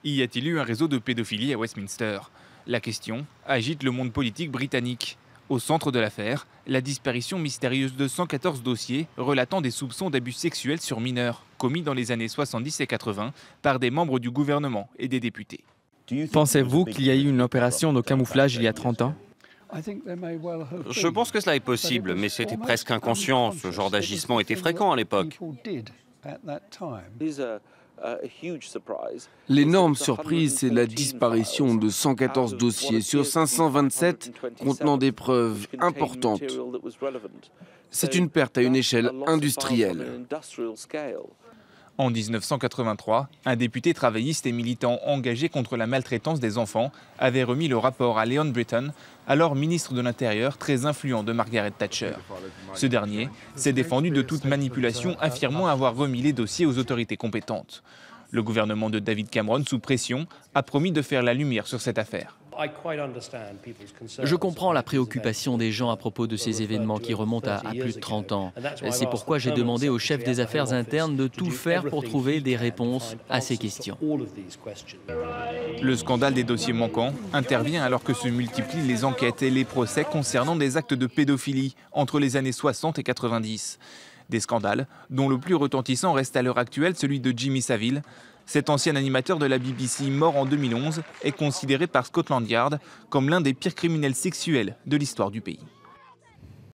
Y a-t-il eu un réseau de pédophilie à Westminster? La question agite le monde politique britannique. Au centre de l'affaire, la disparition mystérieuse de 114 dossiers relatant des soupçons d'abus sexuels sur mineurs, commis dans les années 70 et 80 par des membres du gouvernement et des députés. Pensez-vous qu'il y a eu une opération de camouflage il y a 30 ans? Je pense que cela est possible, mais c'était presque inconscient. Ce genre d'agissement était fréquent à l'époque. L'énorme surprise, c'est la disparition de 114 dossiers sur 527 contenant des preuves importantes. C'est une perte à une échelle industrielle. En 1983, un député travailliste et militant engagé contre la maltraitance des enfants avait remis le rapport à Leon Britton, alors ministre de l'Intérieur très influent de Margaret Thatcher. Ce dernier s'est défendu de toute manipulation, affirmant avoir remis les dossiers aux autorités compétentes. Le gouvernement de David Cameron, sous pression, a promis de faire la lumière sur cette affaire. Je comprends la préoccupation des gens à propos de ces événements qui remontent à plus de 30 ans. C'est pourquoi j'ai demandé au chef des affaires internes de tout faire pour trouver des réponses à ces questions. Le scandale des dossiers manquants intervient alors que se multiplient les enquêtes et les procès concernant des actes de pédophilie entre les années 60 et 90. Des scandales dont le plus retentissant reste à l'heure actuelle celui de Jimmy Savile. Cet ancien animateur de la BBC, mort en 2011, est considéré par Scotland Yard comme l'un des pires criminels sexuels de l'histoire du pays.